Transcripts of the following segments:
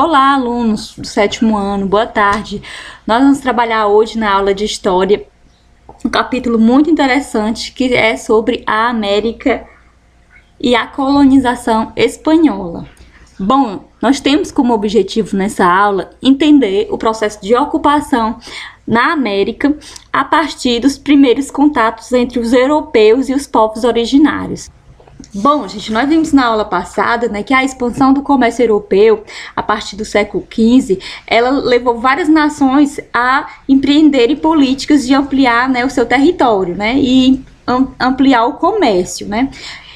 Olá, alunos do sétimo ano, boa tarde. Nós vamos trabalhar hoje na aula de História um capítulo muito interessante que é sobre a América e a colonização espanhola. Bom, nós temos como objetivo nessa aula entender o processo de ocupação na América a partir dos primeiros contatos entre os europeus e os povos originários. Bom, gente, nós vimos na aula passada, que a expansão do comércio europeu a partir do século XV, ela levou várias nações a empreenderem políticas de ampliar, o seu território, e ampliar o comércio,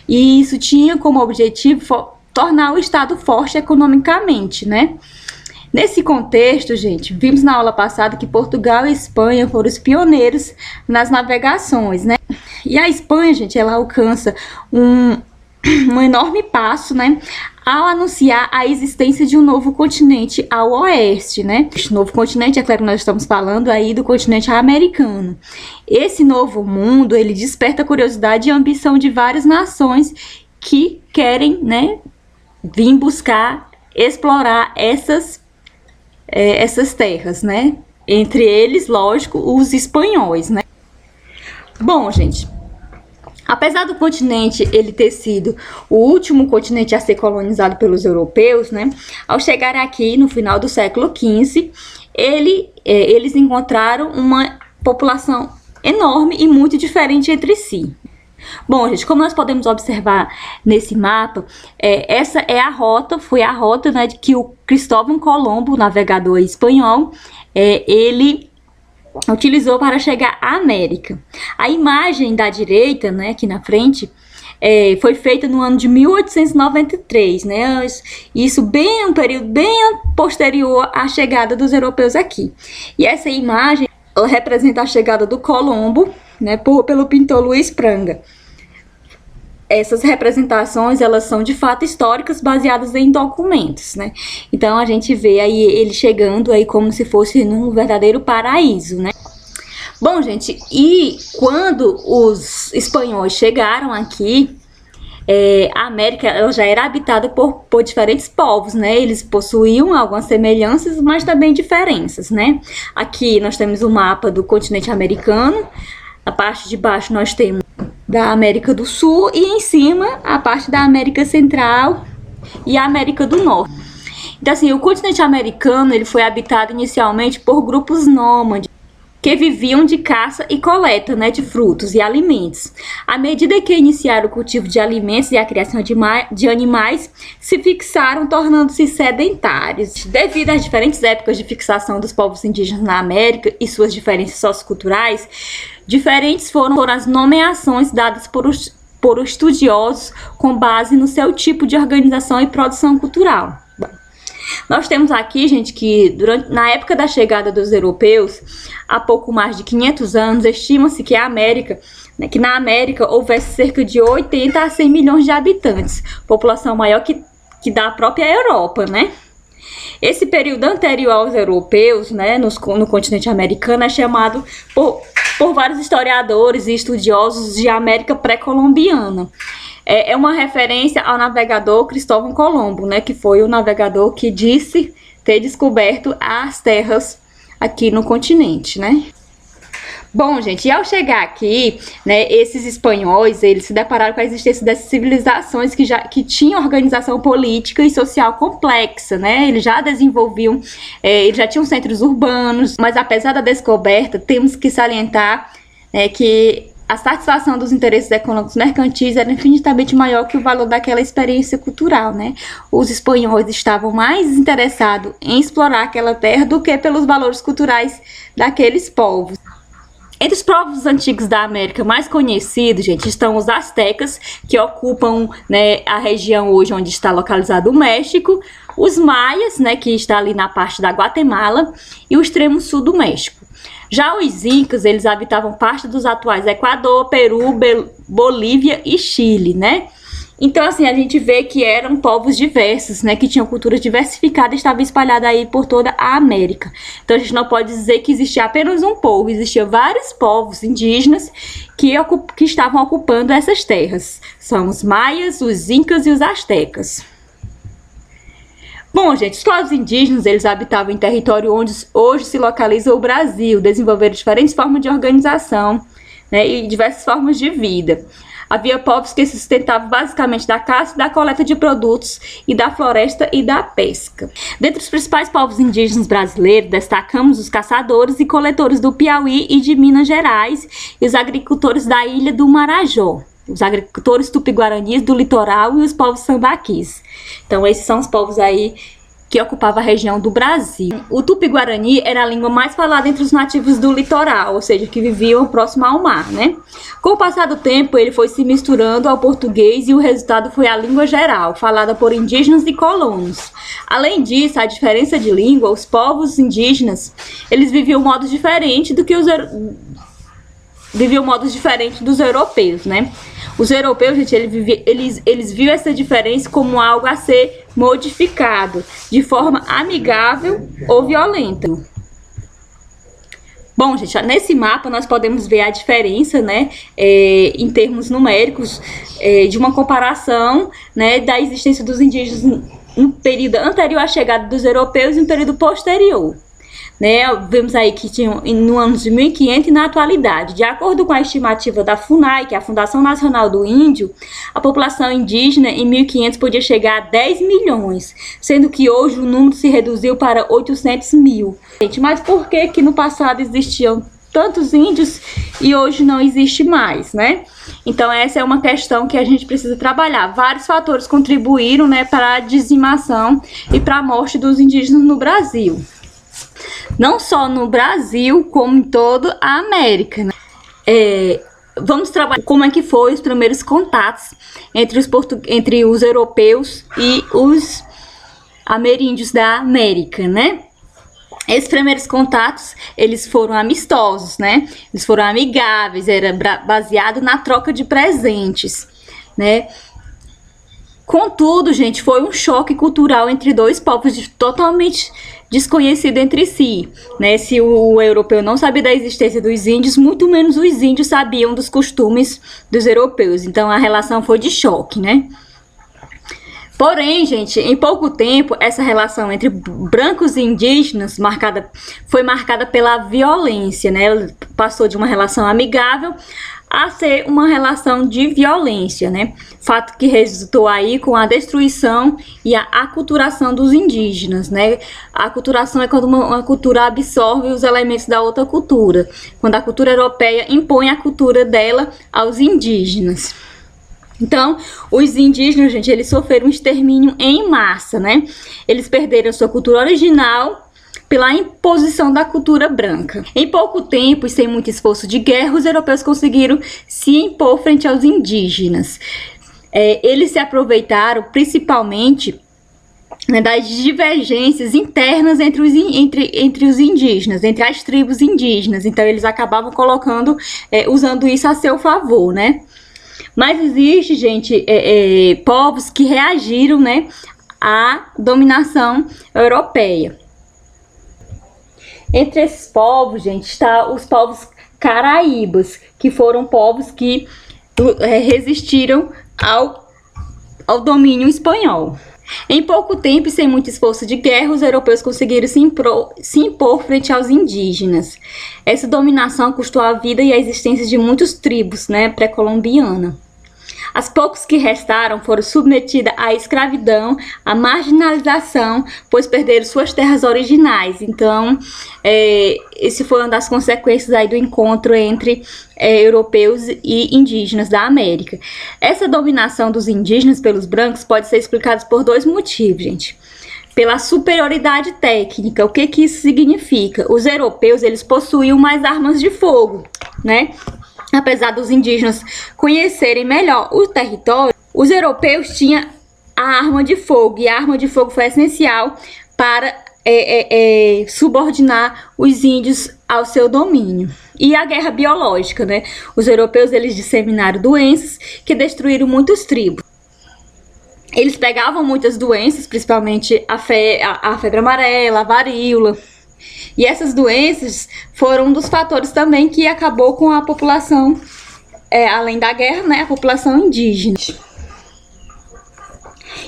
E isso tinha como objetivo tornar o Estado forte economicamente, Nesse contexto, gente, vimos na aula passada que Portugal e Espanha foram os pioneiros nas navegações, E a Espanha, gente, ela alcança um enorme passo, ao anunciar a existência de um novo continente ao oeste, Este novo continente, é claro que nós estamos falando aí do continente americano. Esse novo mundo, ele desperta a curiosidade e a ambição de várias nações que querem, vir buscar explorar essas terras, Entre eles, lógico, os espanhóis, Bom, gente, apesar do continente ele ter sido o último continente a ser colonizado pelos europeus, ao chegar aqui no final do século XV, eles encontraram uma população enorme e muito diferente entre si. Bom, gente, como nós podemos observar nesse mapa, essa é a rota, foi a rota que o Cristóvão Colombo, navegador espanhol, ele utilizou para chegar à América. A imagem da direita, aqui na frente, foi feita no ano de 1893, Isso bem um período bem posterior à chegada dos europeus aqui. E essa imagem ela representa a chegada do Colombo, pelo pintor Luiz Pranga. Essas representações, elas são de fato históricas, baseadas em documentos, Então a gente vê aí ele chegando aí como se fosse num verdadeiro paraíso, Bom, gente, e quando os espanhóis chegaram aqui, a América ela já era habitada por diferentes povos, Eles possuíam algumas semelhanças, mas também diferenças, Aqui nós temos o mapa do continente americano, na parte de baixo nós temos da América do Sul e em cima a parte da América Central e a América do Norte. Então assim, o continente americano ele foi habitado inicialmente por grupos nômades que viviam de caça e coleta, de frutos e alimentos. À medida que iniciaram o cultivo de alimentos e a criação de animais, se fixaram, tornando-se sedentários. Devido às diferentes épocas de fixação dos povos indígenas na América e suas diferenças socioculturais, diferentes foram as nomeações dadas por estudiosos com base no seu tipo de organização e produção cultural. Nós temos aqui, gente, que na época da chegada dos europeus, há pouco mais de 500 anos, estima-se que que na América houvesse cerca de 80 a 100 milhões de habitantes, população maior que da própria Europa, Esse período anterior aos europeus, no continente americano, é chamado por vários historiadores e estudiosos de América pré-colombiana. É uma referência ao navegador Cristóvão Colombo, que foi o navegador que disse ter descoberto as terras aqui no continente, Bom, gente, e ao chegar aqui, esses espanhóis, eles se depararam com a existência dessas civilizações que tinham organização política e social complexa, Eles já desenvolviam, eles já tinham centros urbanos, mas apesar da descoberta, temos que salientar que a satisfação dos interesses econômicos mercantis era infinitamente maior que o valor daquela experiência cultural, Os espanhóis estavam mais interessados em explorar aquela terra do que pelos valores culturais daqueles povos. Entre os povos antigos da América mais conhecidos, gente, estão os astecas, que ocupam a região hoje onde está localizado o México, os maias, que está ali na parte da Guatemala, e o extremo sul do México. Já os incas, eles habitavam parte dos atuais Equador, Peru, Bolívia e Chile, Então, assim, a gente vê que eram povos diversos, que tinham culturas diversificadas e estavam espalhadas aí por toda a América. Então, a gente não pode dizer que existia apenas um povo, existiam vários povos indígenas que estavam ocupando essas terras. São os maias, os incas e os astecas. Bom, gente, os povos indígenas, eles habitavam em território onde hoje se localiza o Brasil, desenvolveram diferentes formas de organização, né, e diversas formas de vida. Havia povos que se sustentavam basicamente da caça e da coleta de produtos, e da floresta e da pesca. Dentre os principais povos indígenas brasileiros, destacamos os caçadores e coletores do Piauí e de Minas Gerais, e os agricultores da ilha do Marajó, os agricultores tupi-guaranis do litoral e os povos sambaquis. Então, esses são os povos aí que ocupavam a região do Brasil. O tupi-guarani era a língua mais falada entre os nativos do litoral, ou seja, que viviam próximo ao mar, né? Com o passar do tempo, ele foi se misturando ao português e o resultado foi a língua geral, falada por indígenas e colonos. Além disso, a diferença de língua, os povos indígenas, eles viviam modos diferentes do que os dos europeus, né? Os europeus, gente, eles viam essa diferença como algo a ser modificado de forma amigável ou violenta. Bom, gente, nesse mapa nós podemos ver a diferença, né, em termos numéricos, de uma comparação, né, da existência dos indígenas no período anterior à chegada dos europeus e no período posterior. Né, vemos aí que tinham no ano de 1500 e na atualidade. De acordo com a estimativa da FUNAI, que é a Fundação Nacional do Índio, a população indígena em 1500 podia chegar a 10 milhões, sendo que hoje o número se reduziu para 800 mil. Gente, mas por que que no passado existiam tantos índios e hoje não existe mais, né? Então essa é uma questão que a gente precisa trabalhar. Vários fatores contribuíram, né, para a dizimação e para a morte dos indígenas no Brasil. Não só no Brasil, como em toda a América, né? Vamos trabalhar como é que foi os primeiros contatos entre os europeus e os ameríndios da América, né? Esses primeiros contatos, eles foram amistosos, né? Eles foram amigáveis, era baseado na troca de presentes, né? Contudo, gente, foi um choque cultural entre dois povos totalmente desconhecidos entre si, né? Se o europeu não sabia da existência dos índios, muito menos os índios sabiam dos costumes dos europeus. Então, a relação foi de choque, né? Porém, gente, em pouco tempo, essa relação entre brancos e indígenas foi marcada pela violência, né? Ela passou de uma relação amigável a ser uma relação de violência, né? Fato que resultou aí com a destruição e a aculturação dos indígenas, né? A aculturação é quando uma cultura absorve os elementos da outra cultura, quando a cultura europeia impõe a cultura dela aos indígenas. Então, os indígenas, gente, eles sofreram um extermínio em massa, né? Eles perderam sua cultura original pela imposição da cultura branca. Em pouco tempo e sem muito esforço de guerra, os europeus conseguiram se impor frente aos indígenas. Eles se aproveitaram principalmente, né, das divergências internas entre os indígenas, entre as tribos indígenas. Então, eles acabavam usando isso a seu favor, né? Mas existe, gente, povos que reagiram, né, à dominação europeia. Entre esses povos, gente, está os povos caraíbas, que foram povos que resistiram ao domínio espanhol. Em pouco tempo e sem muito esforço de guerra, os europeus conseguiram se impor frente aos indígenas. Essa dominação custou a vida e a existência de muitas tribos, né, pré-colombiana. As poucos que restaram foram submetidas à escravidão, à marginalização, pois perderam suas terras originais. Então, esse foi uma das consequências aí do encontro entre europeus e indígenas da América. Essa dominação dos indígenas pelos brancos pode ser explicada por dois motivos, gente. Pela superioridade técnica. O que que isso significa? Os europeus, eles possuíam mais armas de fogo, né? Apesar dos indígenas conhecerem melhor o território, os europeus tinham a arma de fogo, e a arma de fogo foi essencial para subordinar os índios ao seu domínio. E a guerra biológica, né? Os europeus, eles disseminaram doenças que destruíram muitas tribos. Eles pegavam muitas doenças, principalmente a febre amarela, a varíola. E essas doenças foram um dos fatores também que acabou com a população, além da guerra, né, a população indígena.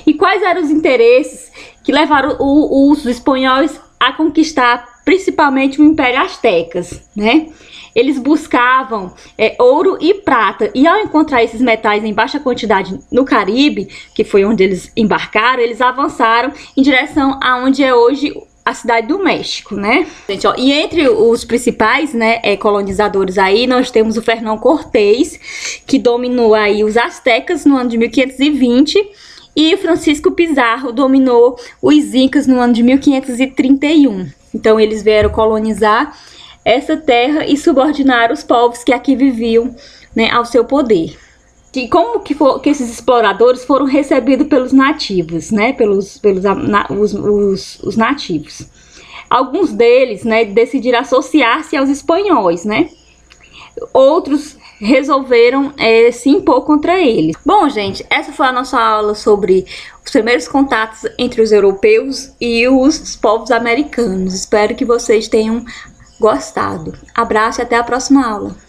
E quais eram os interesses que levaram os espanhóis a conquistar principalmente o Império Astecas, né? Eles buscavam ouro e prata, e ao encontrar esses metais em baixa quantidade no Caribe, que foi onde eles embarcaram, eles avançaram em direção a onde é hoje a cidade do México, né? Gente, ó, e entre os principais, né, colonizadores aí, nós temos o Fernão Cortés, que dominou aí os astecas no ano de 1520, e o Francisco Pizarro dominou os incas no ano de 1531. Então eles vieram colonizar essa terra e subordinar os povos que aqui viviam, né, ao seu poder. E como que esses exploradores foram recebidos pelos nativos, né, os nativos? Alguns deles, né, decidiram associar-se aos espanhóis, né? Outros resolveram se impor contra eles. Bom, gente, essa foi a nossa aula sobre os primeiros contatos entre os europeus e os povos americanos. Espero que vocês tenham gostado. Abraço e até a próxima aula.